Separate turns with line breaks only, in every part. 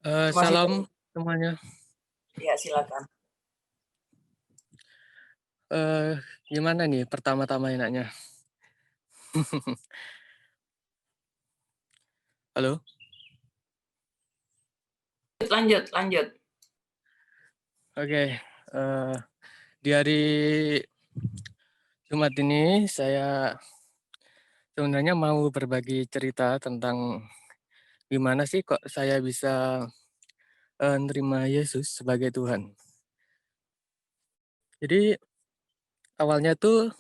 Masih
Salam
terus.
semuanya.
Ya, silakan.
Eee, Gimana nih pertama-tama enaknya? Halo?
Lanjut, lanjut.
Oke, di hari Jumat ini saya sebenarnya mau berbagi cerita tentang gimana sih kok saya bisa, nerima Yesus sebagai Tuhan. Jadi awalnya tuh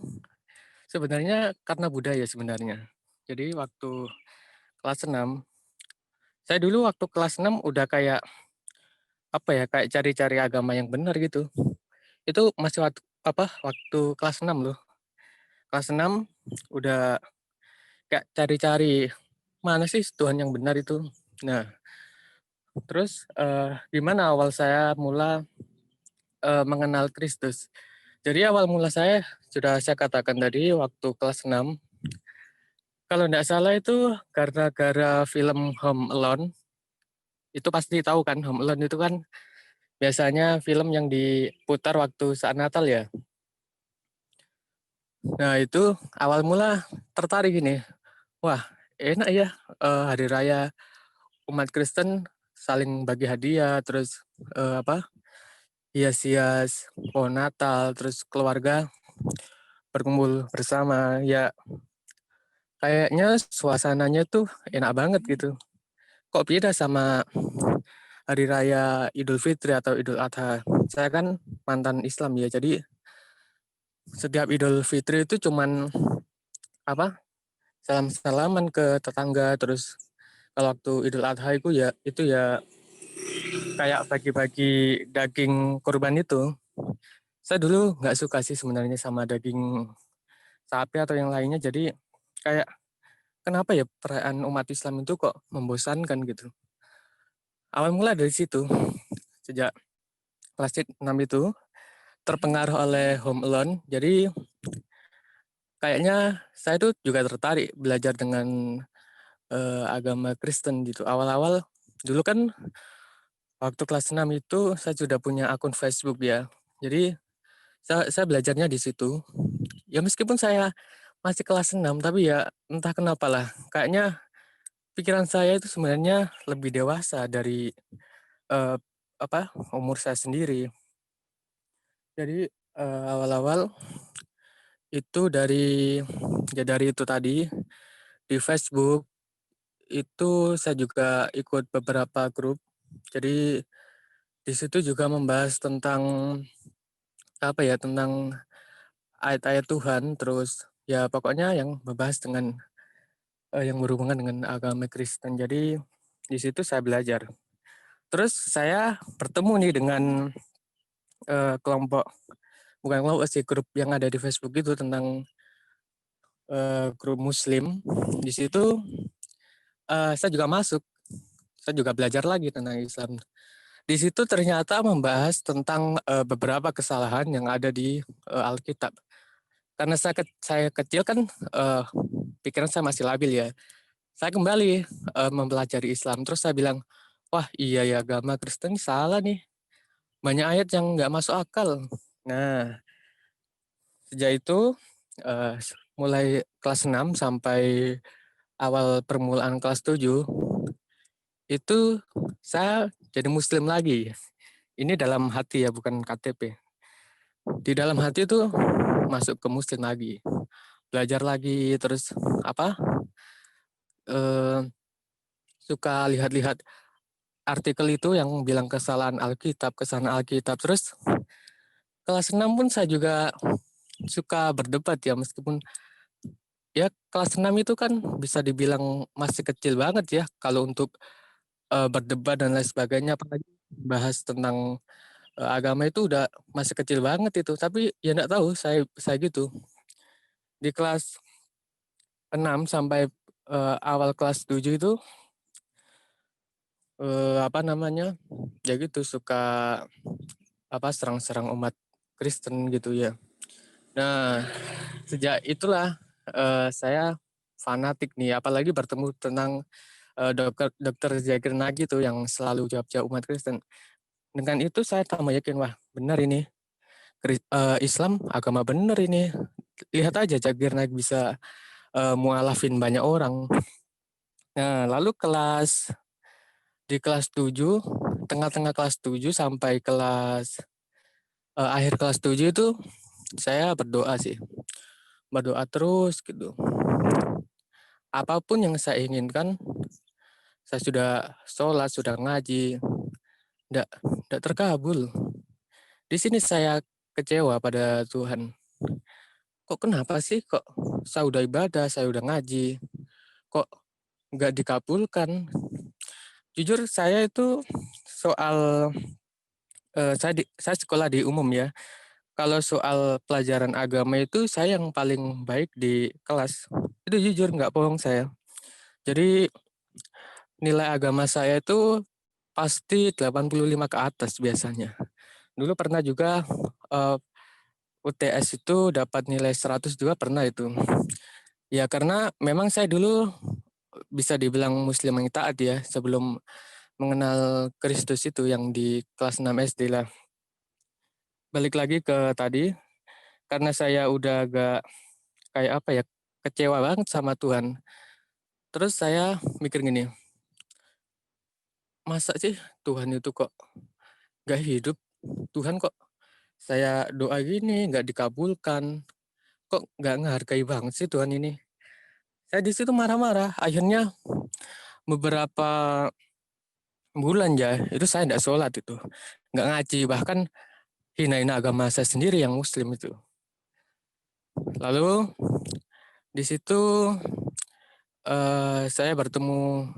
sebenarnya karena budaya sebenarnya. Jadi waktu kelas 6, saya dulu waktu kelas 6 udah kayak, apa ya, kayak cari-cari agama yang benar gitu. Itu masih waktu kelas 6 loh. Kelas 6 udah kayak cari-cari, mana sih Tuhan yang benar itu. Nah, terus, gimana awal saya mula, mengenal Kristus. Jadi awal mula saya, sudah saya katakan tadi waktu kelas 6, kalau nggak salah itu gara-gara film Home Alone, itu pasti tahu kan Home Alone itu kan biasanya film yang diputar waktu saat Natal ya. Nah itu awal mula tertarik ini, wah enak ya, hari raya umat Kristen saling bagi hadiah, terus, hias-hias pohon Natal, terus keluarga berkumpul bersama, ya kayaknya suasananya tuh enak banget gitu. Kok beda sama hari raya Idul Fitri atau Idul Adha. Saya kan mantan Islam ya, jadi setiap Idul Fitri itu cuman, salam-salaman ke tetangga, terus kalau waktu Idul Adha itu ya kayak bagi-bagi daging kurban itu. Saya dulu nggak suka sih sebenarnya sama daging sapi atau yang lainnya, jadi kayak kenapa ya perayaan umat Islam itu kok membosankan gitu. Awal mula dari situ, sejak kelas 6 itu terpengaruh oleh Home Alone, jadi kayaknya saya tuh juga tertarik belajar dengan agama Kristen gitu. Awal-awal dulu kan waktu kelas 6 itu saya sudah punya akun Facebook ya. Jadi saya belajarnya di situ. Ya meskipun saya masih kelas 6 tapi ya entah kenapa lah kayaknya pikiran saya itu sebenarnya lebih dewasa dari eh, umur saya sendiri. Jadi awal-awal itu dari itu tadi di Facebook itu saya juga ikut beberapa grup. Jadi di situ juga membahas tentang tentang ayat-ayat Tuhan, terus ya pokoknya yang membahas yang berhubungan dengan agama Kristen. Jadi di situ saya belajar. Terus saya bertemu nih dengan kelompok, bukan kelompok sih, grup yang ada di Facebook itu tentang grup Muslim. Di situ saya juga masuk, saya juga belajar lagi tentang Islam. Di situ ternyata membahas tentang beberapa kesalahan yang ada di Alkitab. Karena saya kecil kan pikiran saya masih labil ya. Saya kembali mempelajari Islam. Terus saya bilang, wah iya ya agama Kristen ini salah nih. Banyak ayat yang nggak masuk akal. Nah, sejak itu mulai kelas 6 sampai awal permulaan kelas 7 itu saya jadi Muslim lagi. Ini dalam hati ya, bukan KTP. Di dalam hati itu masuk ke Muslim lagi. Belajar lagi, terus apa? eh, suka lihat-lihat artikel itu yang bilang kesalahan Alkitab. Terus kelas 6 pun saya juga suka berdebat ya, meskipun ya kelas 6 itu kan bisa dibilang masih kecil banget ya kalau untuk berdebat dan lain sebagainya, apalagi bahas tentang agama itu udah masih kecil banget itu. Tapi ya enggak tahu saya gitu. Di kelas 6 sampai awal kelas 7 itu ya gitu suka serang-serang umat Kristen gitu ya. Nah, sejak itulah saya fanatik nih, apalagi bertemu tentang Dokter Zakir Nagi tuh yang selalu jawab-jawab umat Kristen. Dengan itu saya tambah yakin, wah benar ini, Islam agama benar ini. Lihat aja Zakir Naik bisa mualafin banyak orang. Nah, lalu di kelas 7, tengah-tengah kelas 7 sampai akhir kelas 7 itu saya berdoa sih. Berdoa terus gitu. Apapun yang saya inginkan, saya sudah sholat, sudah ngaji, enggak terkabul. Di sini saya kecewa pada Tuhan. Kok kenapa sih kok saya udah ibadah, saya udah ngaji, kok nggak dikabulkan? Jujur saya itu soal saya sekolah di umum ya. Kalau soal pelajaran agama itu saya yang paling baik di kelas. Itu jujur nggak bohong saya. Jadi nilai agama saya itu pasti 85 ke atas biasanya. Dulu pernah juga UTS itu dapat nilai 100 juga pernah itu. Ya karena memang saya dulu bisa dibilang muslim yang taat ya sebelum mengenal Kristus itu yang di kelas 6 SD lah. Balik lagi ke tadi, karena saya udah agak kayak apa ya, kecewa banget sama Tuhan. Terus saya mikir gini, masa sih Tuhan itu kok gak hidup? Tuhan kok saya doa gini gak dikabulkan? Kok gak ngehargai banget sih Tuhan ini? Saya di situ marah-marah. Akhirnya beberapa bulan ya, itu saya nggak sholat itu. Nggak ngaji, bahkan hina-hina agama saya sendiri yang muslim itu. Lalu di situ saya bertemu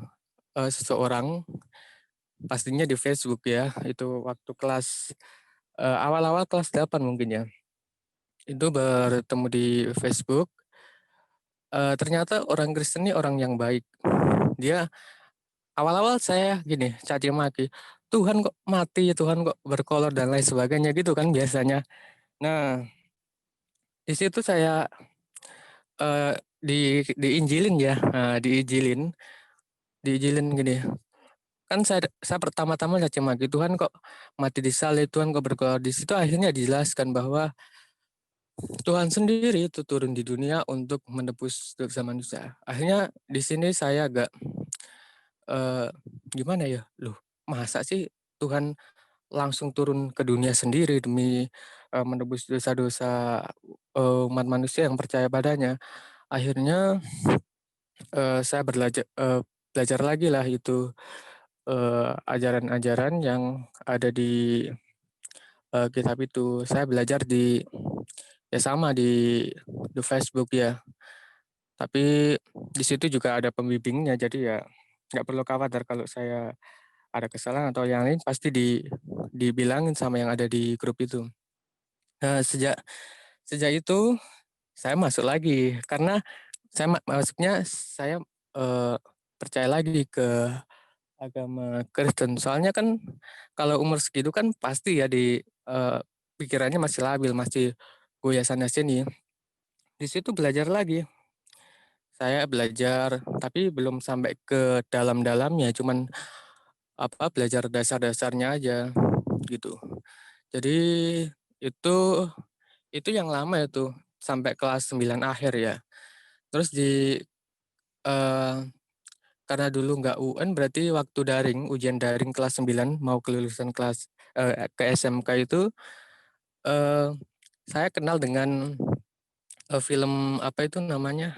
seseorang, pastinya di Facebook ya, itu waktu awal-awal kelas 8 mungkin ya. Itu bertemu di Facebook, ternyata orang Kristen ini orang yang baik. Dia awal-awal saya gini, caci maki, Tuhan kok mati, Tuhan kok berkolor dan lain sebagainya gitu kan biasanya. Nah, di situ saya diinjilin ya, diinjilin gini. Kan saya pertama-tama caci maki, Tuhan kok mati di salib, Tuhan kok berkolor. Di situ akhirnya dijelaskan bahwa Tuhan sendiri itu turun di dunia untuk menebus dosa manusia. Akhirnya di sini saya agak eh, gimana ya, loh masa sih Tuhan langsung turun ke dunia sendiri demi menebus dosa-dosa umat manusia yang percaya padanya. Akhirnya saya belajar lagi lah itu ajaran-ajaran yang ada di kitab itu. Saya belajar ya sama di Facebook ya. Tapi di situ juga ada pembimbingnya, jadi ya nggak perlu khawatir kalau saya ada kesalahan atau yang lain pasti dibilangin sama yang ada di grup itu. Nah, sejak itu saya masuk lagi karena masuknya saya percaya lagi ke agama Kristen. Soalnya kan kalau umur segitu kan pasti ya pikirannya masih labil, masih goyah sana sini. Di situ belajar lagi. Saya belajar tapi belum sampai ke dalam-dalamnya, cuman belajar dasar-dasarnya aja gitu. Jadi itu yang lama itu sampai kelas 9 akhir ya. Terus eh, karena dulu nggak UN berarti waktu daring, ujian daring kelas 9 mau kelulusan ke SMK itu eh, saya kenal dengan film apa itu namanya?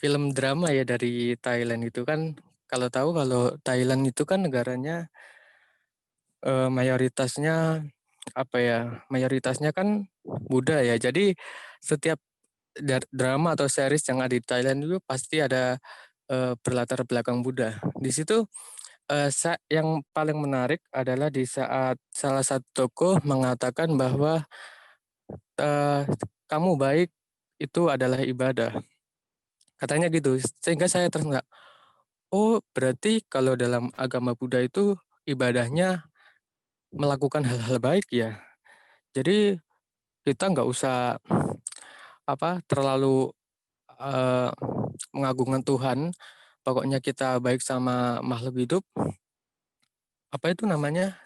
Film drama ya dari Thailand itu kan kalau Thailand itu kan negaranya mayoritasnya apa ya? Mayoritasnya kan Buddha ya. Jadi setiap drama atau series yang ada di Thailand itu pasti ada berlatar belakang Buddha. Di situ yang paling menarik adalah di saat salah satu tokoh mengatakan bahwa eh, kamu baik itu adalah ibadah. Katanya gitu. Sehingga saya tersentak. Oh, berarti kalau dalam agama Buddha itu ibadahnya melakukan hal-hal baik ya. Jadi kita nggak usah terlalu eh, mengagungkan Tuhan, pokoknya kita baik sama makhluk hidup, apa itu namanya,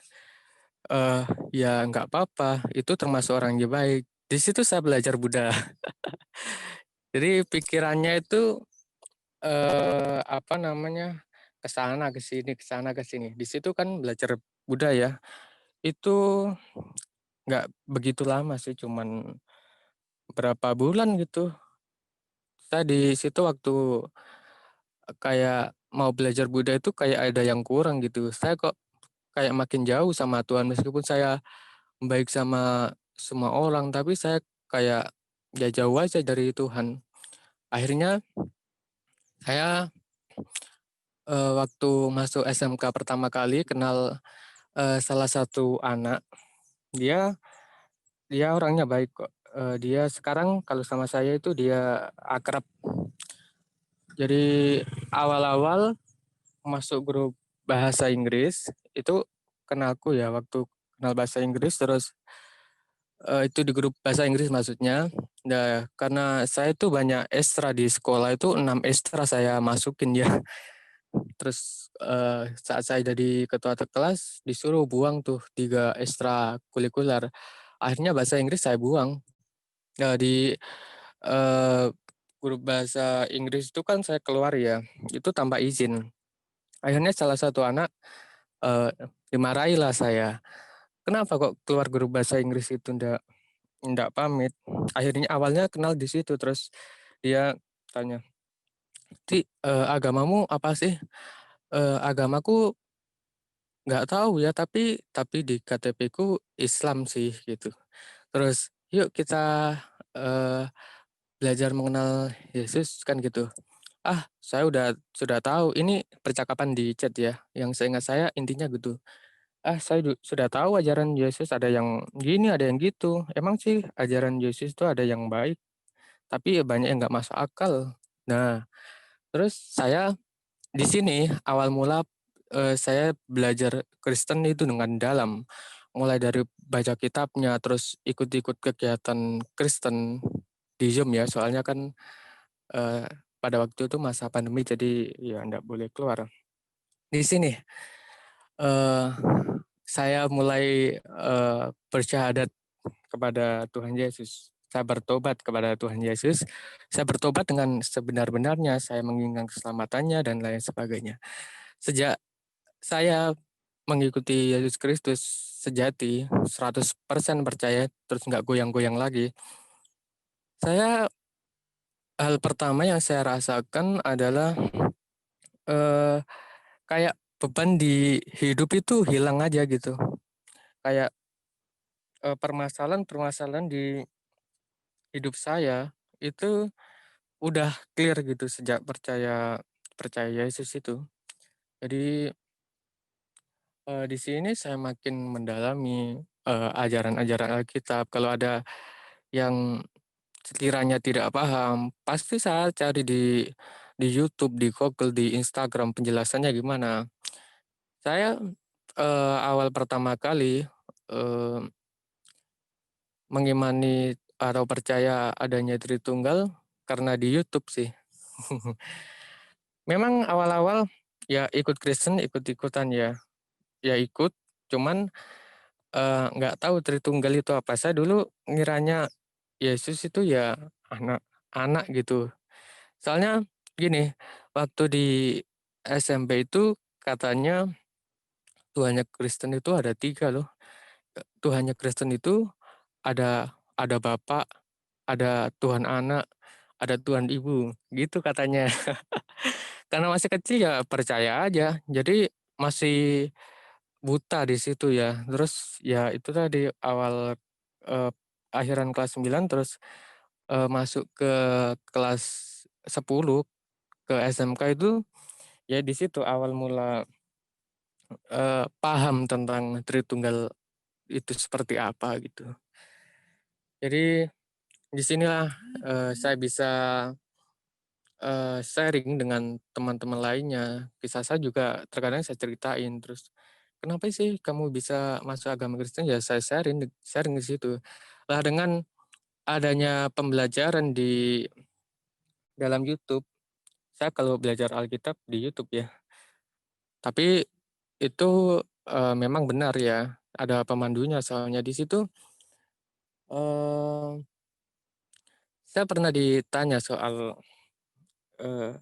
eee, ya nggak apa-apa, itu termasuk orang yang baik. Di situ saya belajar Buddha. Jadi pikirannya itu, apa namanya, ke sana ke sini. Di situ kan belajar Buddha ya, itu nggak begitu lama sih, cuman berapa bulan gitu. Saya di situ waktu kayak mau belajar Buddha itu kayak ada yang kurang gitu. Saya kok kayak makin jauh sama Tuhan meskipun saya baik sama semua orang, tapi saya kayak ya jauh aja dari Tuhan. Akhirnya saya, waktu masuk SMK pertama kali kenal, salah satu anak, dia dia orangnya baik kok, dia sekarang kalau sama saya itu dia akrab. Jadi awal-awal masuk grup bahasa Inggris, itu kenalku ya waktu kenal bahasa Inggris terus, itu di grup bahasa Inggris maksudnya. Nah, karena saya itu banyak ekstra di sekolah itu 6 ekstra saya masukin ya. Terus, saat saya jadi ketua kelas disuruh buang tuh 3 ekstra kurikuler. Akhirnya bahasa Inggris saya buang. Nah di, eee, grup bahasa Inggris itu kan saya keluar ya, itu tanpa izin. Akhirnya salah satu anak, eee, dimarahilah saya, "Kenapa kok keluar grup bahasa Inggris itu ndak pamit?" Akhirnya awalnya kenal di situ, terus dia tanya, "Ti, agamamu apa sih?" "Agamaku nggak tahu ya, tapi di KTP-ku Islam sih," gitu. Terus, "Yuk kita, eee, belajar mengenal Yesus," kan gitu. Ah, saya sudah tahu, ini percakapan di chat ya, yang seingat saya intinya gitu. Ah, saya sudah tahu ajaran Yesus ada yang gini, ada yang gitu. Emang sih ajaran Yesus itu ada yang baik, tapi ya banyak yang nggak masuk akal. Nah, terus saya di sini awal mula, saya belajar Kristen itu dengan dalam. Mulai dari baca kitabnya, terus ikut-ikut kegiatan Kristen di Zoom ya, soalnya kan, eee, pada waktu itu masa pandemi jadi ya nggak boleh keluar. Di sini, eee, saya mulai, bersyahadat kepada Tuhan Yesus. Saya bertobat kepada Tuhan Yesus, saya bertobat dengan sebenar-benarnya, saya menginginkan keselamatannya dan lain sebagainya. Sejak saya mengikuti Yesus Kristus sejati, 100% percaya, terus nggak goyang-goyang lagi, saya hal pertama yang saya rasakan adalah, eee, kayak beban di hidup itu hilang aja gitu. Kayak, permasalahan-permasalahan di hidup saya itu udah clear gitu sejak percaya percaya Yesus itu. Jadi, di sini saya makin mendalami, ajaran-ajaran Alkitab. Kalau ada yang sekiranya tidak paham, pasti saya cari di YouTube, di Google, di Instagram penjelasannya gimana. Saya, awal pertama kali, eee, mengimani atau percaya adanya Tritunggal karena di YouTube sih. Memang awal-awal ya ikut Kristen, ikut-ikutan ya, ya ikut, cuman, nggak tahu Tritunggal itu apa. Saya dulu ngiranya Yesus itu ya anak anak gitu. Soalnya gini, waktu di SMP itu katanya Tuhannya Kristen itu ada 3 loh. Tuhannya Kristen itu ada Bapak, ada Tuhan Anak, ada Tuhan Ibu, gitu katanya. Karena masih kecil ya percaya aja, jadi masih buta di situ ya. Terus ya itu tadi awal, eee, akhiran kelas 9 terus, masuk ke kelas 10 ke SMK itu, ya di situ awal mula, paham tentang Tritunggal itu seperti apa gitu. Jadi di sinilah, saya bisa, sharing dengan teman-teman lainnya. Kisah saya juga terkadang saya ceritain, terus, "Kenapa sih kamu bisa masuk agama Kristen?" Ya saya sharing sharing di situ. Lah dengan adanya pembelajaran di dalam YouTube, saya kalau belajar Alkitab di YouTube ya. Tapi itu, memang benar ya, ada pemandunya soalnya di situ, eee, saya pernah ditanya soal, eee,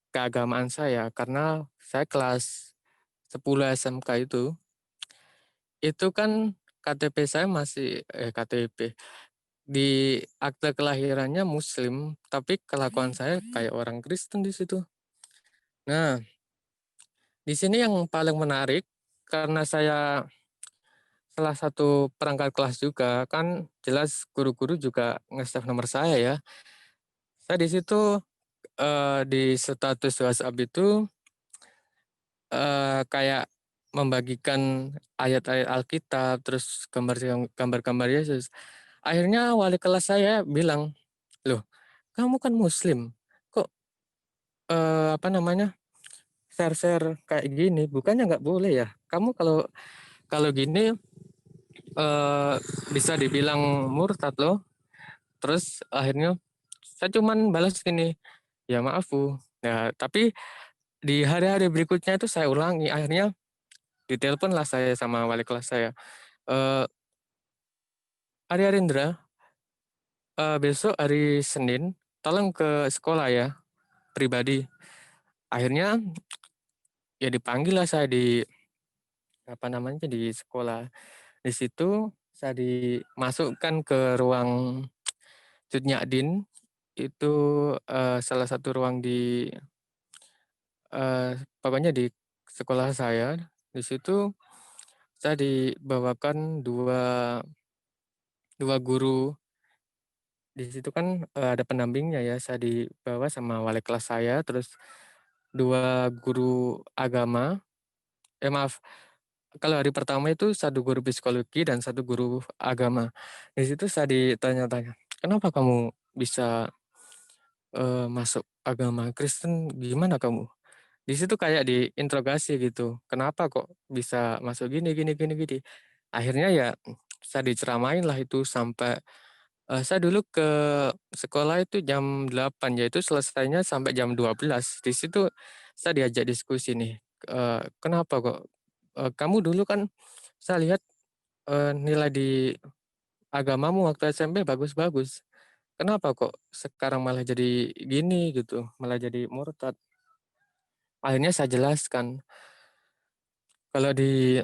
keagamaan saya karena saya kelas 10 SMK itu kan KTP saya masih KTP, di akte kelahirannya muslim, tapi kelakuan saya kayak orang Kristen di situ. Nah, di sini yang paling menarik, karena saya salah satu perangkat kelas juga, kan jelas guru-guru juga nge-save nomor saya ya. Saya di situ, di status WhatsApp itu, kayak membagikan ayat-ayat Alkitab, terus gambar-gambar Yesus. Akhirnya wali kelas saya bilang, "Loh, kamu kan muslim, kok, apa namanya, share-share kayak gini, bukannya nggak boleh ya? Kamu kalau kalau gini, eee, bisa dibilang murtad loh." Terus akhirnya saya cuman balas gini, "Ya maaf Bu." Ya, tapi di hari-hari berikutnya itu saya ulangi, akhirnya ditelepon lah saya sama wali kelas saya, eee, "Arya Rindra, besok hari Senin tolong ke sekolah ya, pribadi." Akhirnya ya dipanggil lah saya di, apa namanya, di sekolah. Di situ saya dimasukkan ke ruang Cutnyadin, itu, salah satu ruang di, pokoknya di sekolah saya. Di situ saya dibawakan dua dua guru, di situ kan, ada pendampingnya ya, saya dibawa sama wali kelas saya, terus 2 guru agama, maaf, kalau hari pertama itu satu guru psikologi dan satu guru agama. Di situ saya ditanya-tanya, "Kenapa kamu bisa, masuk agama Kristen, gimana kamu?" Di situ kayak diinterogasi gitu, "Kenapa kok bisa masuk gini gini gini gini?" Akhirnya ya saya diceramain lah itu sampai, saya dulu ke sekolah itu jam 8, yaitu selesainya sampai jam 12. Di situ saya diajak diskusi nih, "Kenapa kok, kamu dulu kan saya lihat, nilai di agamamu waktu SMP bagus-bagus. Kenapa kok sekarang malah jadi gini?" Gitu, malah jadi murtad. Akhirnya saya jelaskan, kalau di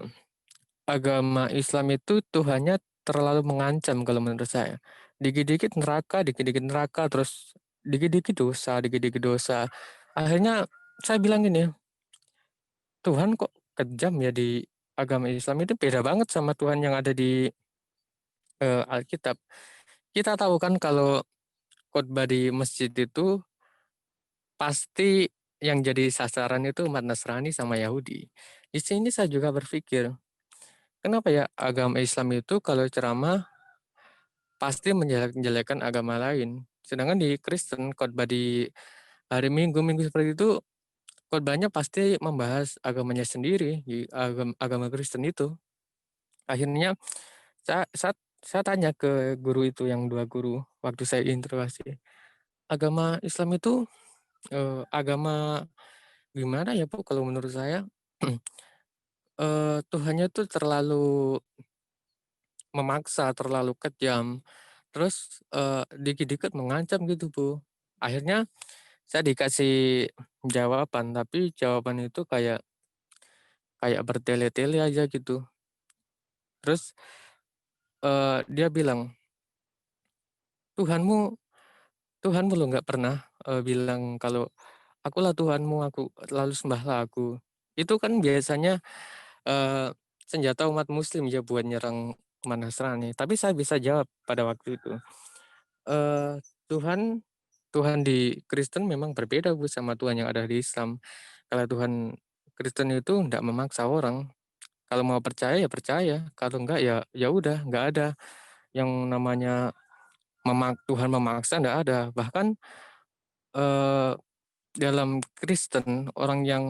agama Islam itu Tuhannya terlalu mengancam kalau menurut saya. Dikit-dikit neraka, terus dikit-dikit dosa. Akhirnya saya bilang gini, "Tuhan kok kejam ya di agama Islam itu beda banget sama Tuhan yang ada di, Alkitab." Kita tahu kan kalau khotbah di masjid itu pasti yang jadi sasaran itu umat Nasrani sama Yahudi. Di sini saya juga berpikir, kenapa ya agama Islam itu kalau ceramah pasti menjelek-jelekan agama lain. Sedangkan di Kristen, khotbah di hari Minggu-minggu seperti itu, khotbahnya pasti membahas agamanya sendiri, di agama Kristen itu. Akhirnya saya tanya ke guru itu, yang 2 guru, waktu saya interogasi, "Agama Islam itu, agama gimana ya Bu kalau menurut saya?" Tuhannya tuh terlalu memaksa, terlalu kejam, terus, dikit-dikit mengancam gitu Bu. Akhirnya saya dikasih jawaban, tapi jawaban itu kayak kayak bertele-tele aja gitu. Terus, dia bilang, "Tuhanmu Tuhanmu loh nggak pernah, bilang kalau, 'Akulah Tuhanmu, lalu sembahlah aku.'" Itu kan biasanya, eee, senjata umat muslim ya buat nyerang umat Nasrani. Tapi saya bisa jawab pada waktu itu, eee, Tuhan Tuhan di Kristen memang berbeda Bu sama Tuhan yang ada di Islam. Kalau Tuhan Kristen itu ndak memaksa orang. Kalau mau percaya ya percaya, kalau enggak ya ya udah, enggak ada yang namanya Tuhan memaksa, enggak ada. Bahkan, eee, dalam Kristen, orang yang,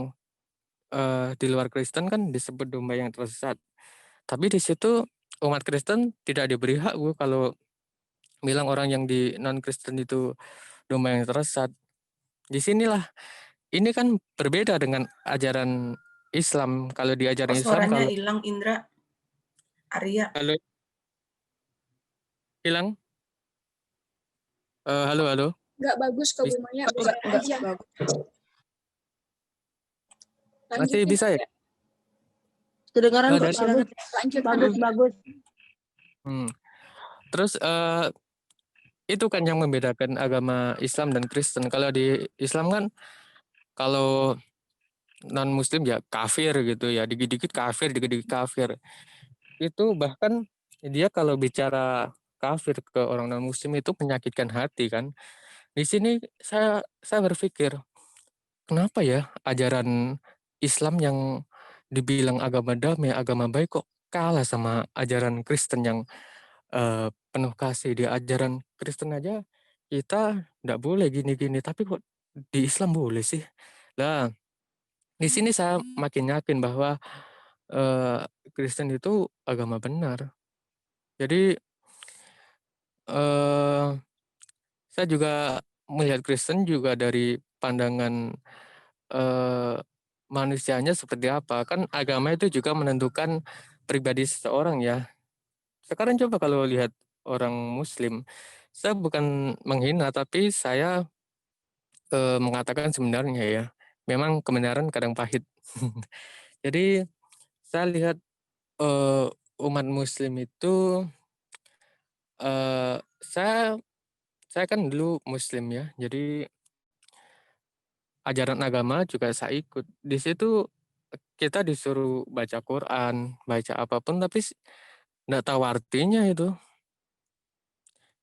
di luar Kristen kan disebut domba yang tersesat. Tapi di situ umat Kristen tidak diberi hak Bu kalau bilang orang yang di non Kristen itu domba yang tersesat. di sinilah ini kan berbeda dengan ajaran Islam. Kalau di
Kok
ajaran Islam
suaranya
kalau
hilang, Indra? Arya?
kalau hilang, halo halo,
Nggak bagus ke
Bis-
Bu Maya, Bu
Enggak,
Maya aja.
bagus.
masih
Lanjutin
bisa ya?
aja.
Kedengaran kok,
Dari,
silakan.
Lanjut.
Bagus.
hmm. Terus itu kan yang membedakan agama Islam dan Kristen. Kalau di Islam kan kalau non Muslim ya kafir gitu ya, dikit-dikit kafir, dikit-dikit kafir. Itu bahkan dia kalau bicara kafir ke orang non Muslim itu menyakitkan hati kan. Di sini saya berpikir kenapa ya ajaran Islam yang dibilang agama damai, agama baik kok kalah sama ajaran Kristen yang penuh kasih. Di ajaran Kristen aja kita nggak boleh gini-gini, tapi kok di Islam boleh sih. Nah, di sini saya makin yakin bahwa eh, Kristen itu agama benar. Jadi eh, saya juga melihat Kristen juga dari pandangan eh, manusianya seperti apa. Kan agama itu juga menentukan pribadi seseorang ya. Sekarang coba kalau lihat orang Muslim, saya bukan menghina, tapi saya mengatakan sebenarnya ya, memang kebenaran kadang pahit. Jadi saya lihat eh, umat Muslim itu, saya kan dulu Muslim ya, jadi ajaran agama juga saya ikut. Di situ kita disuruh baca Quran, baca apapun, tapi nggak tahu artinya itu.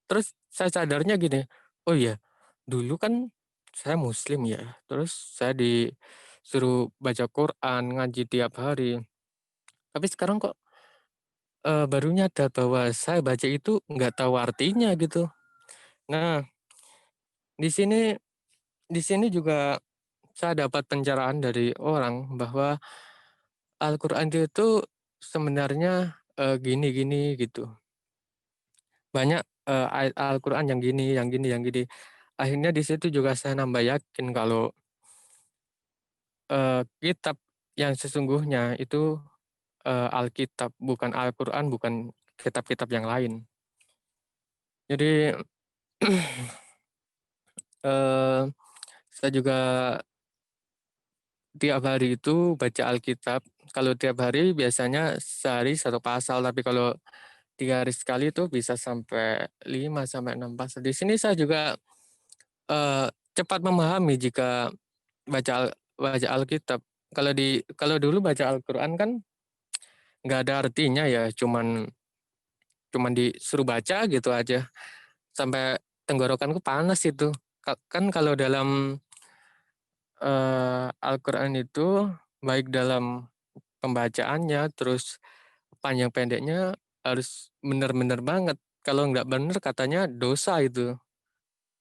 Terus saya sadarnya gini, oh iya, dulu kan saya Muslim ya, terus saya disuruh baca Quran, ngaji tiap hari. Tapi sekarang kok baru nyadar bahwa saya baca itu nggak tahu artinya gitu. Nah, di sini juga saya dapat pencerahan dari orang bahwa Al-Quran itu sebenarnya gini-gini gitu. Banyak ayat Al-Quran yang gini, yang gini, yang gini. Akhirnya di situ juga saya nambah yakin kalau kitab yang sesungguhnya itu Alkitab, bukan Al-Quran, bukan kitab-kitab yang lain. Jadi eh, saya juga tiap hari itu baca Alkitab. Kalau tiap hari biasanya sehari satu pasal, tapi kalau 3 hari sekali itu bisa sampai 5 sampai 6 pasal. Di sini saya juga cepat memahami jika baca Alkitab. Kalau dulu baca Al-Qur'an kan nggak ada artinya ya, cuman cuman disuruh baca gitu aja. Sampai tenggorokanku panas itu. Kan kalau dalam Al-Qur'an itu baik dalam pembacaannya terus panjang pendeknya harus benar-benar banget. Kalau nggak benar katanya dosa itu.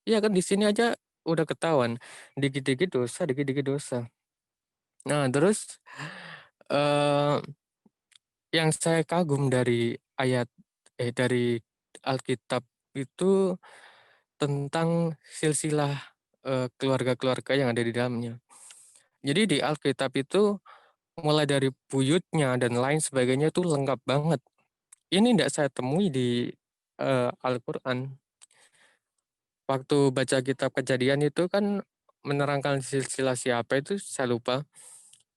Iya kan di sini aja udah ketahuan. Dikit-dikit dosa, dikit-dikit dosa. Nah, terus eh yang saya kagum dari dari Alkitab itu tentang silsilah keluarga-keluarga yang ada di dalamnya. Jadi di Alkitab itu mulai dari buyutnya dan lain sebagainya itu lengkap banget. Ini tidak saya temui di Al-Qur'an. Waktu baca kitab Kejadian itu kan menerangkan silsilah siapa itu saya lupa.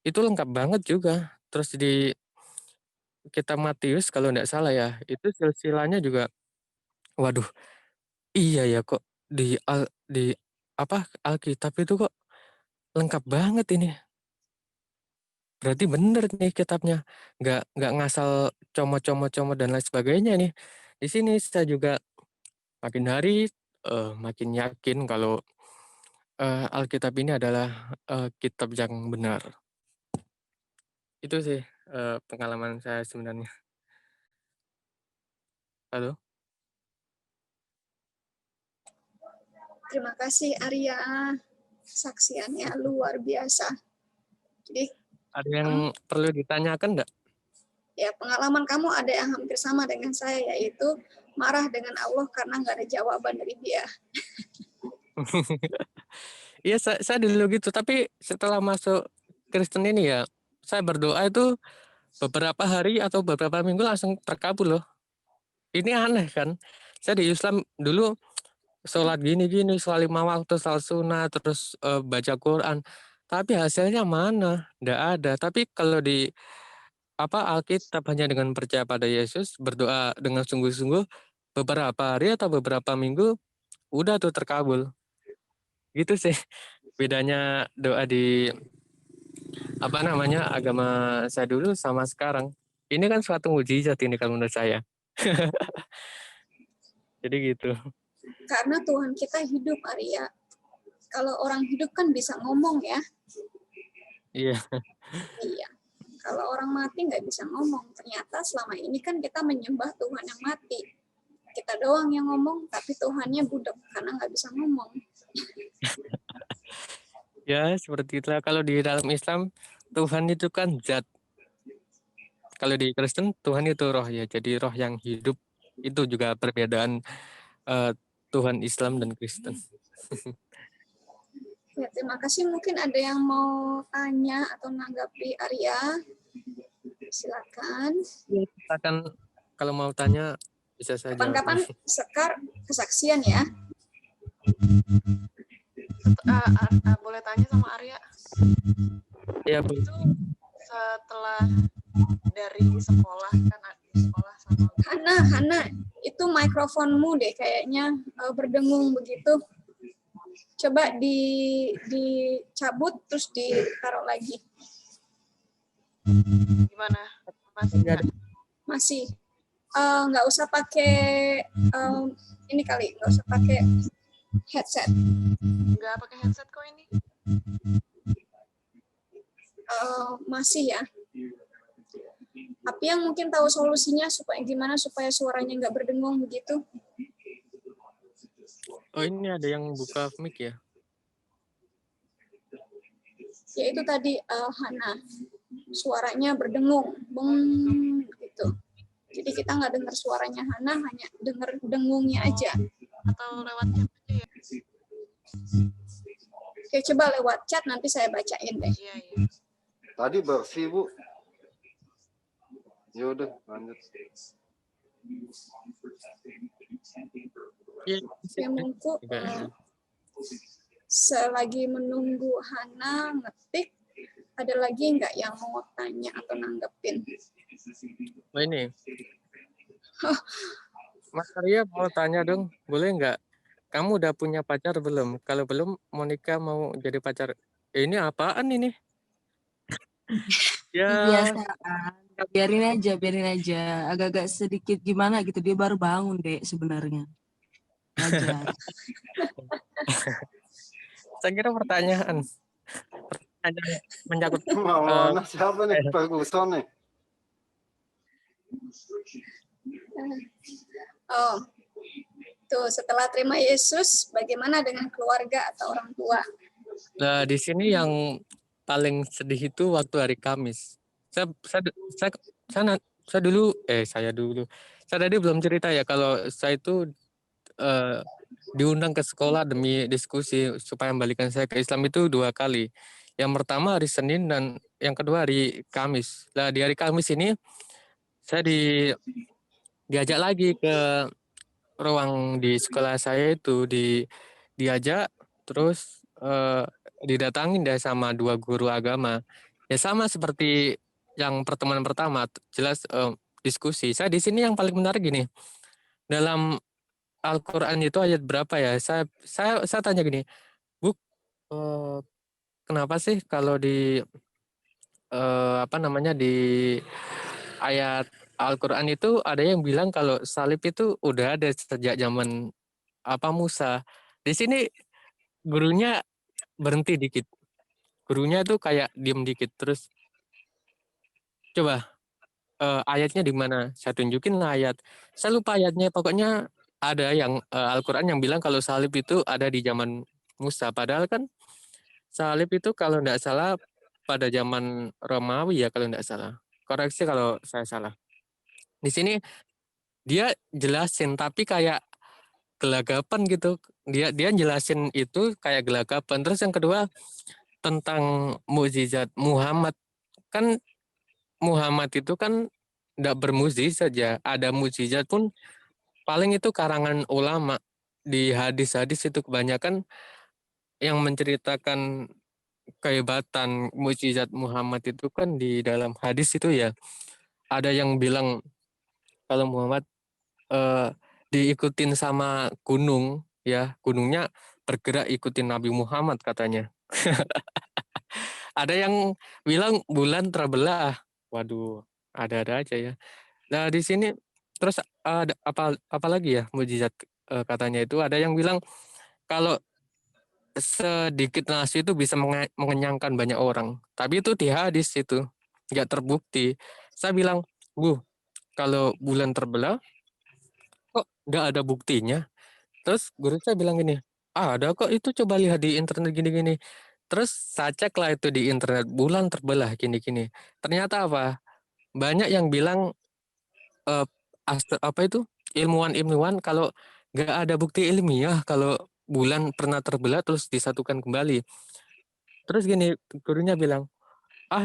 Itu lengkap banget juga. Terus di kitab Matius kalau tidak salah ya, itu silsilahnya juga waduh, iya ya kok di apa Alkitab itu kok lengkap banget ini. Berarti bener nih kitabnya. Nggak ngasal comot-comot-comot dan lain sebagainya nih. Di sini saya juga makin hari makin yakin kalau Alkitab ini adalah kitab yang benar. Itu sih pengalaman saya sebenarnya. Halo.
Terima kasih Arya, saksiannya luar biasa. Jadi
Ada yang perlu ditanyakan enggak?
ya pengalaman kamu ada yang hampir sama dengan saya, yaitu marah dengan Allah karena nggak ada jawaban dari dia.
Iya, saya dulu gitu, tapi setelah masuk Kristen ini ya, saya berdoa itu beberapa hari atau beberapa minggu langsung terkabul loh. Ini aneh kan? Saya di Islam dulu sholat gini-gini, sholat 5 waktu, sholat sunat, terus baca Quran. Tapi hasilnya mana? Nggak ada. Tapi kalau di Alkitab hanya dengan percaya pada Yesus, berdoa dengan sungguh-sungguh, beberapa hari atau beberapa minggu udah tuh terkabul. Gitu sih bedanya doa di agama saya dulu sama sekarang. Ini kan suatu mujizat ini kalau menurut saya. Jadi gitu.
Karena Tuhan kita hidup, Arya. Kalau orang hidup kan bisa ngomong ya.
Iya.
Iya. Kalau orang mati nggak bisa ngomong. Ternyata selama ini kan kita menyembah Tuhan yang mati. Kita doang yang ngomong, tapi Tuhannya budak karena nggak bisa ngomong.
Ya, seperti itulah kalau di dalam Islam Tuhan itu kan zat. Kalau di Kristen Tuhan itu roh ya. Jadi roh yang hidup itu juga perbedaan Tuhan Islam dan Kristen.
Ya, terima kasih. Mungkin ada yang mau tanya atau menanggapi Arya. Silakan.
Silakan kalau mau tanya bisa saja.
Kapan-kapan Sekar kesaksian ya.
Boleh tanya sama Arya?
Ya, Bu.
Itu setelah dari sekolah kan di sekolah sama
Hana, itu mikrofonmu deh kayaknya berdengung begitu. Coba dicabut terus ditaruh lagi.
gimana? Masih nggak?
Masih. Nggak usah pakai ini kali, nggak usah pakai headset.
Nggak pakai headset kok ini.
Masih ya. Tapi yang mungkin tahu solusinya supaya suaranya nggak berdengung begitu.
Oh, ini ada yang buka mic ya?
Ya itu tadi Hana. Suaranya berdengung, beng gitu. Jadi kita nggak dengar suaranya Hana, hanya dengar dengungnya aja.
Atau lewat chat aja ya?
Oke, coba lewat chat nanti saya bacain deh.
Iya.
Tadi bersih, Bu. Ya udah, lanjut.
Iya.
Oke, mungkin selagi menunggu Hana ngetik, ada lagi nggak yang mau tanya atau nanggepin?
Oh, ini. Mas Arya mau tanya dong, boleh nggak? Kamu udah punya pacar belum? Kalau belum, Monica mau jadi pacar. Ini apaan ini? Ya.
Kebiasaan. Biarin aja. Agak-agak sedikit gimana gitu. Dia baru bangun deh sebenarnya. Wajar.
Saya kira pertanyaan menyangkut
Mana siapa nih? Ferguson nih.
Oh, tuh setelah terima Yesus, bagaimana dengan keluarga atau orang tua?
Nah, di sini yang paling sedih itu waktu hari Kamis. Saya dulu tadi belum cerita ya kalau saya itu diundang ke sekolah demi diskusi supaya membalikan saya ke Islam itu 2 kali. Yang pertama hari Senin dan yang kedua hari Kamis. Nah, di hari Kamis ini saya diajak lagi ke ruang di sekolah saya itu diajak terus didatangin deh sama 2 guru agama. Ya sama seperti yang pertemuan pertama, jelas diskusi. Saya di sini yang paling menarik gini. Dalam Al-Qur'an itu ayat berapa ya? Saya tanya gini, Bu, kenapa sih kalau di di ayat Al-Qur'an itu ada yang bilang kalau salib itu udah ada sejak zaman Musa. Di sini gurunya berhenti dikit. Gurunya tuh kayak diem dikit terus coba ayatnya di mana? Saya tunjukin lah ayat. Saya lupa ayatnya, pokoknya ada yang Al-Qur'an yang bilang kalau salib itu ada di zaman Musa. Padahal kan salib itu kalau enggak salah pada zaman Romawi ya kalau enggak salah. Koreksi kalau saya salah. Di sini dia jelasin tapi kayak gelagapan gitu. Dia jelasin itu kayak gelagapan. Terus yang kedua tentang mukjizat Muhammad. Kan Muhammad itu kan tidak bermukjizat ya. Ada mukjizat pun paling itu karangan ulama. Di hadis-hadis itu kebanyakan yang menceritakan kehebatan mukjizat Muhammad itu kan di dalam hadis itu ya. Ada yang bilang kalau Muhammad eh, diikutin sama gunung ya, gunungnya bergerak ikutin Nabi Muhammad katanya. Ada yang bilang bulan terbelah. Waduh, ada-ada aja ya. Nah, di sini terus ada apa lagi ya mukjizat katanya itu ada yang bilang kalau sedikit nasi itu bisa mengenyangkan banyak orang. Tapi itu di hadis itu nggak terbukti. Saya bilang, "Bu, kalau bulan terbelah kok nggak ada buktinya?" Terus guru saya bilang gini, ada kok itu coba lihat di internet gini-gini. Terus saya cek lah itu di internet bulan terbelah gini-gini. Ternyata apa? Banyak yang bilang eh, apa itu ilmuwan-ilmuwan kalau nggak ada bukti ilmiah kalau bulan pernah terbelah terus disatukan kembali. Terus gini gurunya bilang,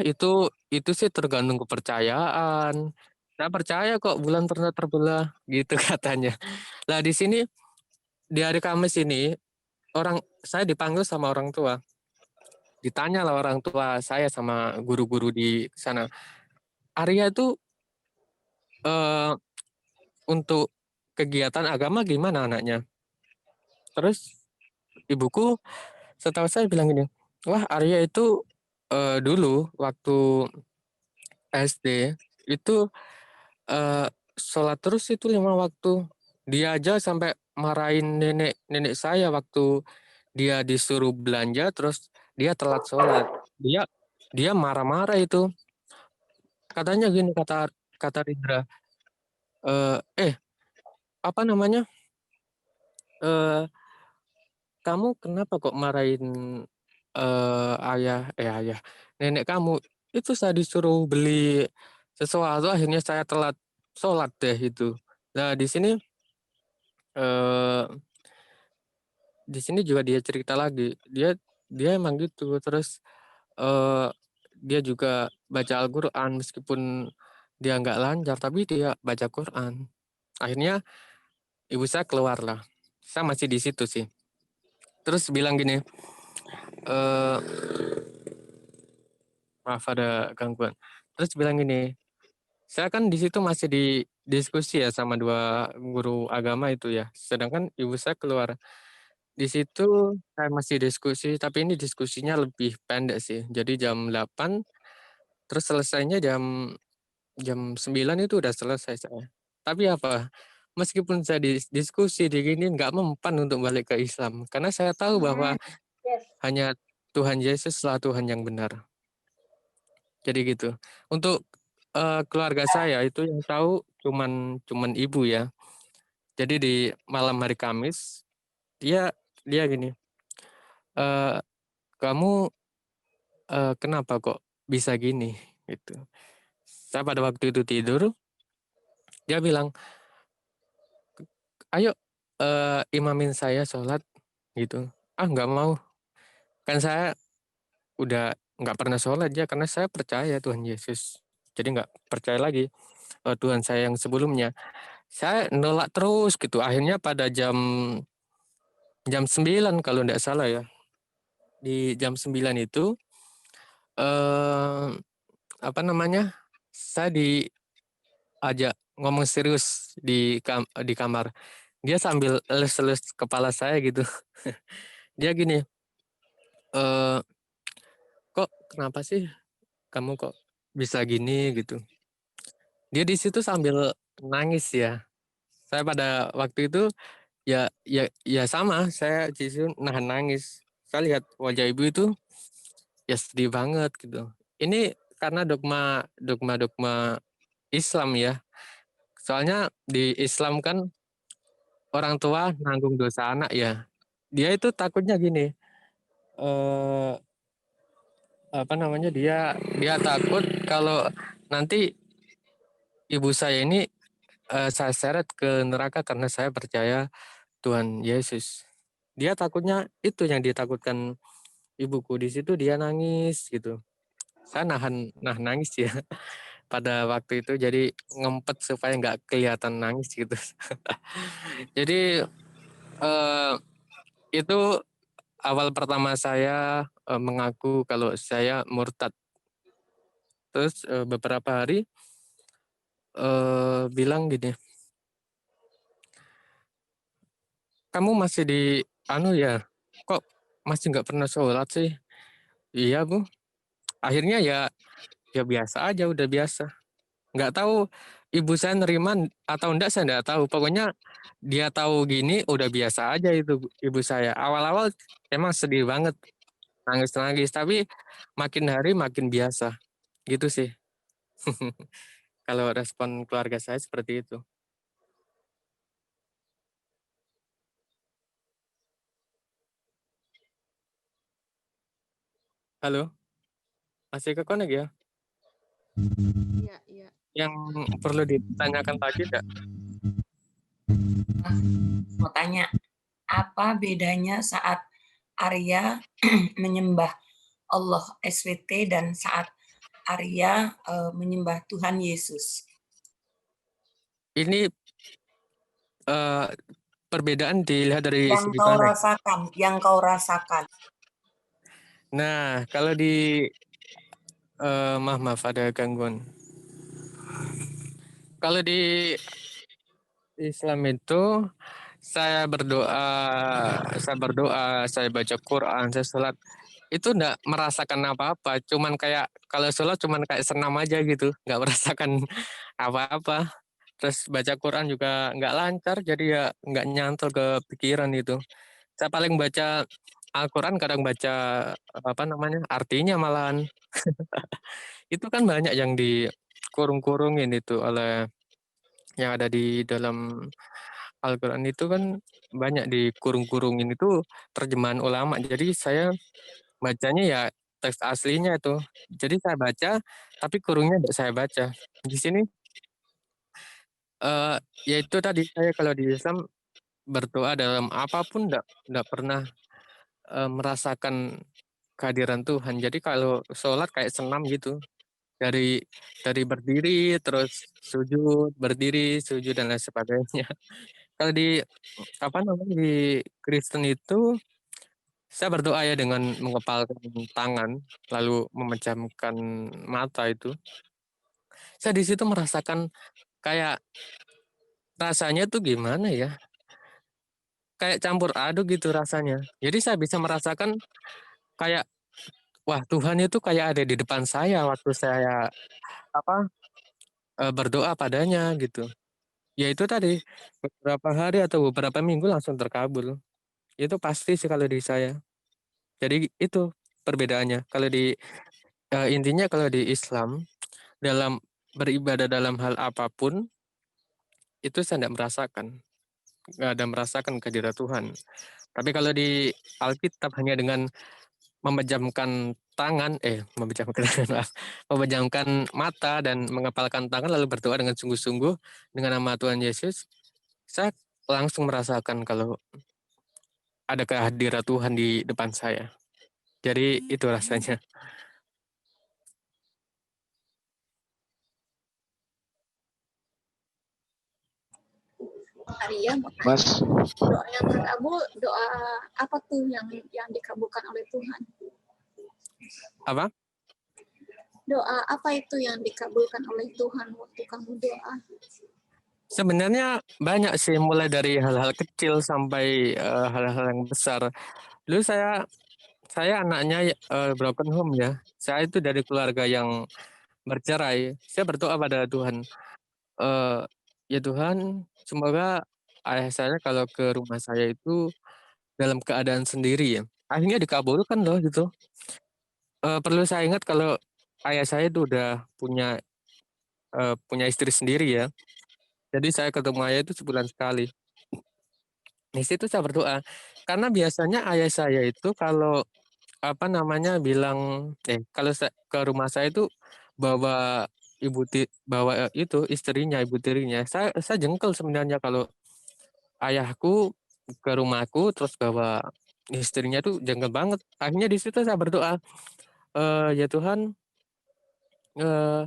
itu sih tergantung kepercayaan. Saya percaya kok bulan pernah terbelah gitu katanya. Nah di sini di hari Kamis ini saya dipanggil sama orang tua. Ditanya lah orang tua saya sama guru-guru di sana. Arya itu eh, untuk kegiatan agama gimana anaknya? Terus ibuku setahu saya bilang gini, wah Arya itu dulu waktu SD itu sholat terus itu 5 waktu. Dia aja sampai marahin nenek saya waktu dia disuruh belanja terus dia telat sholat. Dia dia marah-marah itu. Katanya gini kata kata Rindra, apa namanya? Eh kamu kenapa kok marahin ayah nenek kamu? Itu saya disuruh beli sesuatu akhirnya saya telat sholat deh itu. Nah eh di sini juga dia cerita lagi. Dia emang gitu. Terus eh dia juga baca Al-Qur'an meskipun dia nggak lancar tapi dia baca Quran. Akhirnya ibu saya keluar lah. Saya masih di situ sih. Terus bilang gini, eh maaf ada gangguan. Terus bilang gini, saya kan di situ masih di diskusi ya sama dua guru agama itu ya. Sedangkan ibu saya keluar. Di situ saya masih diskusi, tapi ini diskusinya lebih pendek sih. Jadi jam 8, terus selesainya jam jam 9 itu udah selesai saya. Tapi apa? Meskipun saya diskusi di gini nggak mempan untuk balik ke Islam. Karena saya tahu bahwa hanya Tuhan Yesus lah Tuhan yang benar. Jadi gitu. Untuk keluarga saya itu yang tahu cuman ibu ya. Jadi di malam hari Kamis dia dia gini, eh kamu kenapa kok bisa gini gitu. Saya pada waktu itu tidur, dia bilang, ayo imamin saya sholat gitu. Ah nggak mau, kan saya udah nggak pernah sholat ya karena saya percaya Tuhan Yesus. Jadi nggak percaya lagi Tuhan saya yang sebelumnya. Saya nolak terus gitu. Akhirnya pada jam jam 9 kalau tidak salah ya. Di jam 9 itu eh apa namanya? Saya diajak ngomong serius di kamar. Dia sambil elus-elus kepala saya gitu. Dia gini, eh kok kenapa sih kamu kok bisa gini gitu. Dia di situ sambil nangis ya. Saya pada waktu itu ya sama, saya di situ nahan nangis. Saya lihat wajah ibu itu ya sedih banget gitu. Ini karena dogma Islam ya. Soalnya di Islam kan orang tua nanggung dosa anak ya. Dia itu takutnya gini, eh apa namanya dia takut kalau nanti ibu saya ini saya seret ke neraka karena saya percaya Tuhan Yesus. Dia takutnya itu yang ditakutkan ibuku. Di situ dia nangis gitu. Saya nahan nangis ya pada waktu itu, jadi ngempet supaya nggak kelihatan nangis gitu. Jadi itu awal pertama saya mengaku kalau saya murtad. Terus beberapa hari bilang gini, kamu masih di ya, kok masih nggak pernah sholat sih? Iya Bu. Akhirnya ya biasa aja, udah biasa. Nggak tahu ibu saya nerima atau enggak, saya nggak tahu. Pokoknya dia tahu gini udah biasa aja itu ibu saya. Awal-awal emang sedih banget, nangis-nangis, tapi makin hari makin biasa. Gitu sih. Kalau respon keluarga saya seperti itu. Halo? Masih ke connect ya?
Iya, iya.
Yang perlu ditanyakan lagi enggak?
Mau tanya, apa bedanya saat Arya menyembah Allah SWT dan saat Arya menyembah Tuhan Yesus?
Ini perbedaan dilihat dari
Yang
segi
kau
mana?
rasakan.
Nah, kalau di maaf ada gangguan. Kalau di Islam itu saya berdoa, saya baca Quran, saya sholat, itu enggak merasakan apa-apa, cuman kayak kalau sholat cuman kayak senam aja gitu, nggak merasakan apa-apa. Terus baca Quran juga nggak lancar, jadi ya nggak nyantol ke pikiran itu. Saya paling baca Al-Quran, kadang baca artinya malahan. Itu kan banyak yang dikurung-kurungin itu oleh yang ada di dalam Al-Quran itu kan banyak dikurung-kurungin itu terjemahan ulama. Jadi saya bacanya ya teks aslinya itu. Jadi saya baca, tapi kurungnya tidak saya baca. Di sini yaitu tadi saya kalau di Islam berdoa dalam apapun enggak pernah merasakan kehadiran Tuhan. Jadi kalau sholat kayak senam gitu. Dari berdiri terus sujud, berdiri, sujud dan lain sebagainya. Kalau di Kristen itu saya berdoa ya dengan mengepalkan tangan lalu memejamkan mata itu. Saya di situ merasakan kayak rasanya tuh gimana ya? Kayak campur aduk gitu rasanya. Jadi saya bisa merasakan kayak wah, Tuhan itu kayak ada di depan saya waktu saya berdoa padanya gitu. Ya itu tadi beberapa hari atau beberapa minggu langsung terkabul. Itu pasti sih kalau di saya. Jadi itu perbedaannya. Kalau intinya kalau di Islam dalam beribadah dalam hal apapun itu saya tidak merasakan, nggak ada merasakan kehadiran Tuhan. Tapi kalau di Alkitab hanya dengan memejamkan tangan, maaf, memejamkan mata dan mengepalkan tangan lalu berdoa dengan sungguh-sungguh dengan nama Tuhan Yesus, saya langsung merasakan kalau ada kehadiran Tuhan di depan saya. Jadi itu rasanya.
Arya,
Mas,
doa yang terkabul, doa apa tuh yang dikabulkan oleh Tuhan?
Apa?
Doa apa itu yang dikabulkan oleh Tuhan waktu kamu doa?
Sebenarnya banyak sih, mulai dari hal-hal kecil sampai hal-hal yang besar. Dulu saya anaknya broken home ya. Saya itu dari keluarga yang bercerai. Saya berdoa pada Tuhan, ya Tuhan, semoga ayah saya kalau ke rumah saya itu dalam keadaan sendiri ya. Akhirnya dikabulkan loh gitu. Perlu saya ingat kalau ayah saya itu udah punya istri sendiri ya. Jadi saya ketemu ayah itu sebulan sekali. Di situ saya berdoa. Karena biasanya ayah saya itu kalau kalau ke rumah saya itu bawa itu istrinya, ibu tirinya. Saya jengkel sebenarnya kalau ayahku ke rumahku terus bawa istrinya tuh jengkel banget. Akhirnya di situ saya berdoa, ya Tuhan, eh,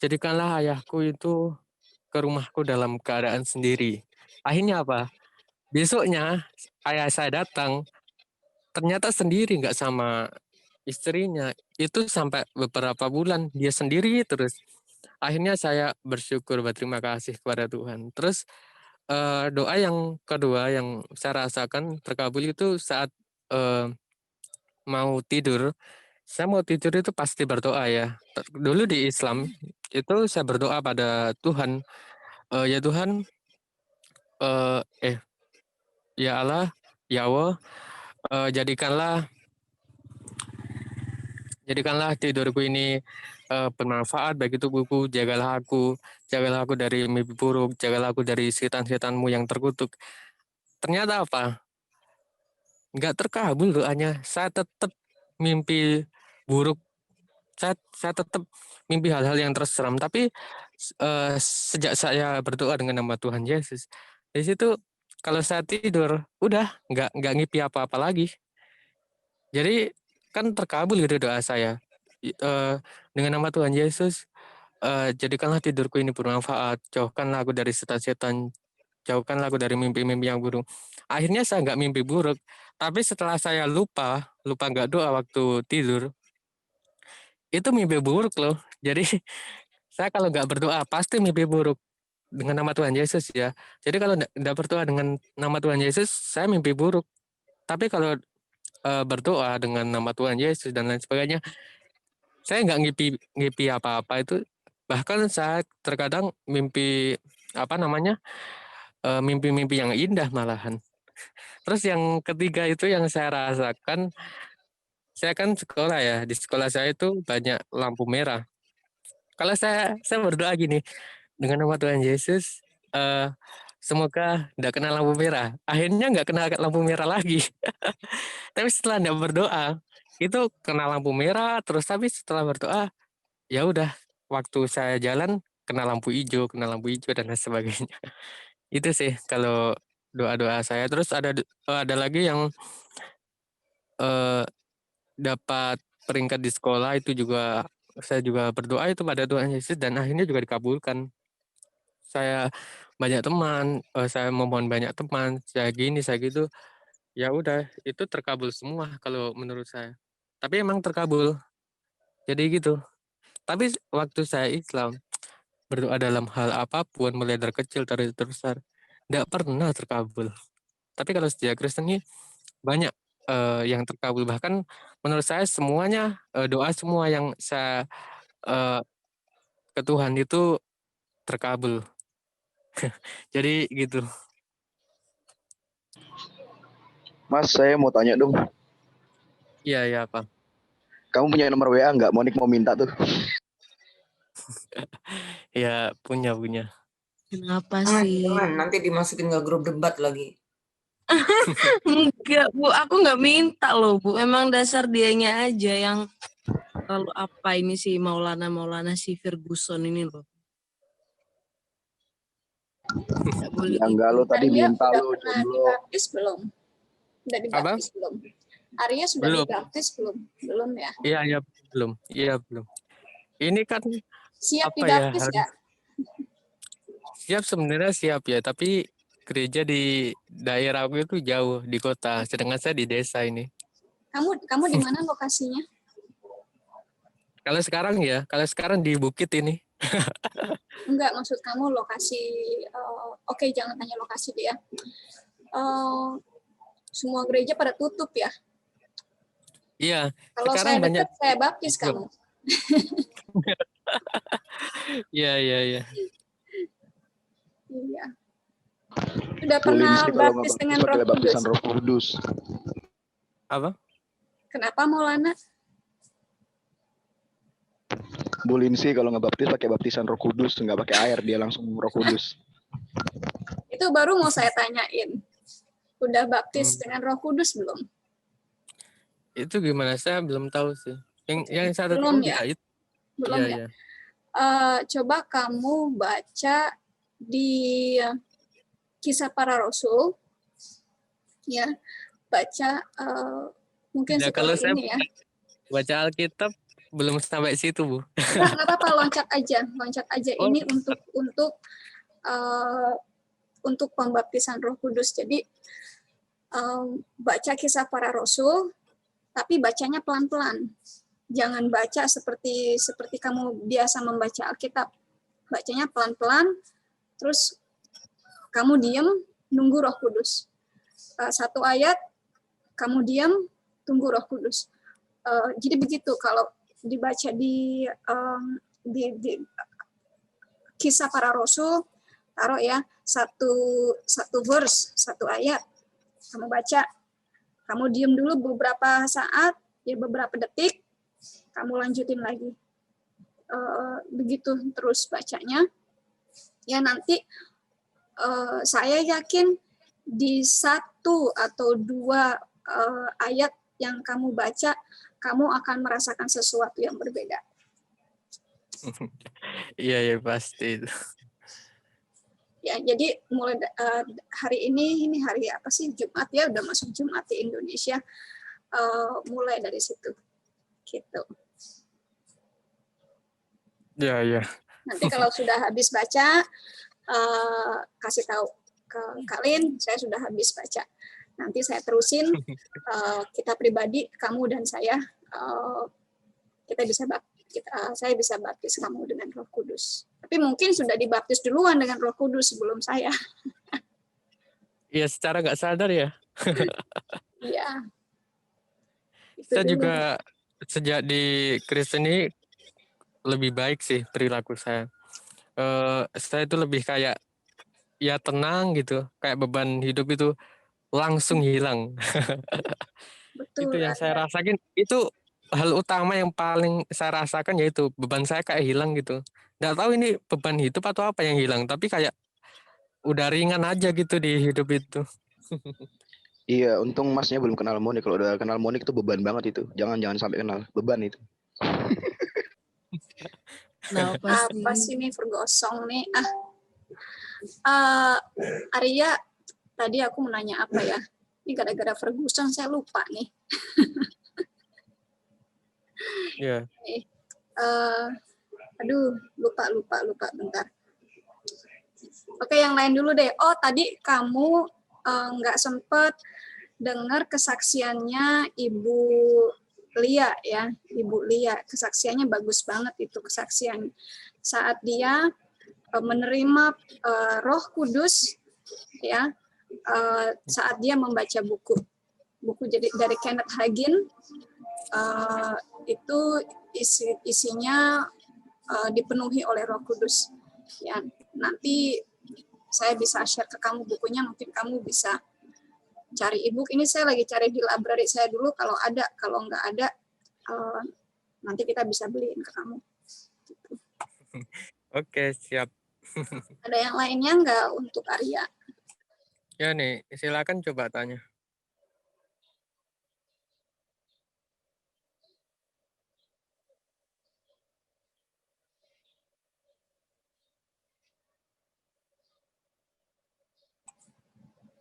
jadikanlah ayahku itu ke rumahku dalam keadaan sendiri. Akhirnya apa? Besoknya ayah saya datang, ternyata sendiri, nggak sama istrinya. Itu sampai beberapa bulan dia sendiri terus. Akhirnya saya bersyukur, berterima kasih kepada Tuhan. Terus doa yang kedua yang saya rasakan terkabul itu saat eh, mau tidur. Saya mau tidur itu pasti berdoa ya. Dulu di Islam itu saya berdoa pada Tuhan, ya Tuhan, eh, eh ya Allah, ya Allah, jadikanlah tidurku ini bermanfaat bagi tubuhku, jagalah aku dari mimpi buruk, jagalah aku dari setan-setanmu yang terkutuk. Ternyata apa? Nggak terkabul doanya. Saya tetap mimpi buruk, saya tetap mimpi hal-hal yang terseram. Tapi sejak saya berdoa dengan nama Tuhan Yesus, di situ kalau saya tidur, udah nggak ngipi apa-apa lagi. Jadi kan terkabul gitu doa saya. Dengan nama Tuhan Yesus, jadikanlah tidurku ini bermanfaat, jauhkanlah aku dari setan-setan, jauhkanlah aku dari mimpi-mimpi yang buruk. Akhirnya saya nggak mimpi buruk, tapi setelah saya lupa nggak doa waktu tidur, itu mimpi buruk loh. Jadi saya kalau nggak berdoa pasti mimpi buruk dengan nama Tuhan Yesus ya. Jadi kalau nggak berdoa dengan nama Tuhan Yesus, saya mimpi buruk. Tapi kalau berdoa dengan nama Tuhan Yesus dan lain sebagainya, saya nggak ngipi apa-apa itu. Bahkan saya terkadang mimpi apa namanya mimpi-mimpi yang indah malahan. Terus yang ketiga itu yang saya rasakan, saya kan sekolah ya, di sekolah saya itu banyak lampu merah. Kalau saya berdoa gini, dengan nama Tuhan Yesus, semoga tidak kena lampu merah. Akhirnya nggak kena lampu merah lagi. Tapi setelah tidak berdoa, itu kena lampu merah. Terus tapi setelah berdoa, ya udah, waktu saya jalan kena lampu hijau dan lain sebagainya. Itu sih kalau doa-doa saya. Terus ada lagi yang eh, dapat peringkat di sekolah itu juga saya juga berdoa itu pada Tuhan Yesus dan akhirnya juga dikabulkan. Saya banyak teman, saya memohon banyak teman, saya gini, saya gitu. Ya udah, itu terkabul semua kalau menurut saya. Tapi emang terkabul. Jadi gitu. Tapi waktu saya Islam, berdoa dalam hal apapun, mulai dari kecil, dari terbesar, tidak pernah terkabul. Tapi kalau sejak Kristen ini banyak yang terkabul. Bahkan menurut saya semuanya, doa semua yang saya eh, ke Tuhan itu terkabul. Jadi gitu.
Mas, saya mau tanya dong.
Iya, iya apa?
Kamu punya nomor WA nggak? Monik mau minta tuh.
Ya punya.
Kenapa
Jangan,
sih?
nanti dimasukin ke grup debat lagi.
Enggak, Bu. Aku nggak minta loh, Bu. Emang dasar dianya aja yang terlalu apa ini sih Maulana si Ferguson ini loh. Nggak boleh
Ya enggak,
gitu.
lo tadi
Arya
minta
udah
lo
pernah
jomblo.
dibaptis belum? Udah dibaptis belum? Arya sudah
Belum.
dibaptis belum? Belum ya?
Iya belum. Iya belum. Ini kan
Siap
apa ya?
dibaptis ya?
Siap sebenarnya siap ya, tapi gereja di daerah aku itu jauh di kota, sedangkan saya di desa ini.
Kamu di mana lokasinya?
Kalau sekarang di bukit ini.
Enggak, maksud kamu lokasi. Oke, jangan tanya lokasi dia. Semua gereja pada tutup ya.
Iya.
Kalau
Sekarang
saya
banyak.
dekat, saya baptis kamu.
Iya.
Iya. Sudah
Boleh
pernah
sih kalau
baptis
nggak
dengan
pakai
Roh Kudus?
baptisan Roh Kudus.
Apa?
Kenapa Maulana?
Boleh sih kalau nggak baptis pakai baptisan Roh Kudus, nggak pakai air, dia langsung Roh Kudus.
Itu baru mau saya tanyain. Udah baptis dengan Roh Kudus belum?
Itu gimana? Saya belum tahu sih. Yang saya
Belum
tahu
ya?
tidak itu.
Belum
Iya,
ya?
iya.
Coba kamu baca di Kisah Para Rasul Ya, baca mungkin
Ya, kalau
setelah
saya
ini ya.
baca Alkitab belum sampai situ, Bu.
Nggak apa-apa, loncat aja
Oh,
ini untuk pembaptisan Roh Kudus. Jadi baca Kisah Para Rasul, tapi bacanya pelan-pelan. Jangan baca seperti kamu biasa membaca Alkitab. Bacanya pelan-pelan, terus kamu diam, nunggu Roh Kudus. Satu ayat, kamu diam, tunggu Roh Kudus. Jadi begitu kalau dibaca di Kisah Para Rasul, taruh ya satu verse, satu ayat, kamu baca, kamu diam dulu beberapa saat, ya beberapa detik, kamu lanjutin lagi. Begitu terus bacanya. Ya nanti saya yakin di 1 atau 2 ayat yang kamu baca, kamu akan merasakan sesuatu yang berbeda.
Iya, pasti itu.
Ya, jadi mulai hari ini hari apa sih? Jumat ya, udah masuk Jumat di Indonesia. Mulai dari situ. Gitu.
Iya.
Nanti kalau sudah habis baca, kasih tahu ke kalian, saya sudah habis baca. Nanti saya terusin, kita pribadi, kamu dan saya, saya bisa baptis kamu dengan Roh Kudus. Tapi mungkin sudah dibaptis duluan dengan Roh Kudus sebelum saya.
Iya, secara nggak sadar ya.
Iya.
Saya juga sejak di Kristen ini lebih baik sih perilaku saya. Saya itu lebih kayak ya tenang gitu, kayak beban hidup itu langsung hilang.
Betul.
Itu yang saya rasakan, itu hal utama yang paling saya rasakan, yaitu beban saya kayak hilang gitu. Nggak tahu ini beban hidup atau apa yang hilang, tapi kayak udah ringan aja gitu di hidup itu.
Iya, untung masnya belum kenal Monik. Kalau udah kenal Monik itu beban banget itu. Jangan sampai kenal, beban itu.
Apa sih ini vergosong nih? Arya, tadi aku mau nanya apa ya? Ini gara-gara Ferguson saya lupa nih.
Iya.
Aduh, lupa bentar. Oke, yang lain dulu deh. Oh, tadi kamu nggak sempet dengar kesaksiannya Ibu Lia ya, Ibu Lia. Kesaksiannya bagus banget itu kesaksian saat dia menerima Roh Kudus ya, saat dia membaca buku jadi dari Kenneth Hagin, itu isinya dipenuhi oleh Roh Kudus ya. Nanti saya bisa share ke kamu bukunya, mungkin kamu bisa cari e-book. Ini saya lagi cari di library saya dulu, kalau nggak ada nanti kita bisa beliin ke kamu. Gitu.
Oke, siap.
Ada yang lainnya nggak untuk Arya?
Ya nih, silakan coba tanya.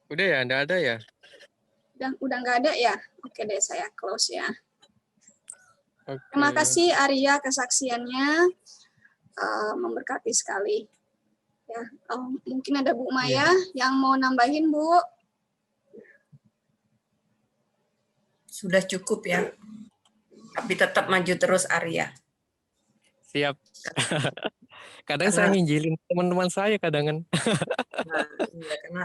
Udah ya, nggak ada ya?
Udah nggak ada ya? Oke deh, saya close ya.
Oke.
Terima kasih Arya kesaksiannya, memberkati sekali. Ya, mungkin ada Bu Maya yang mau nambahin, Bu.
Sudah cukup ya. Tapi tetap maju terus Arya.
Siap. Kadang saya nginjilin teman-teman saya kadangan.
Nah, iya, karena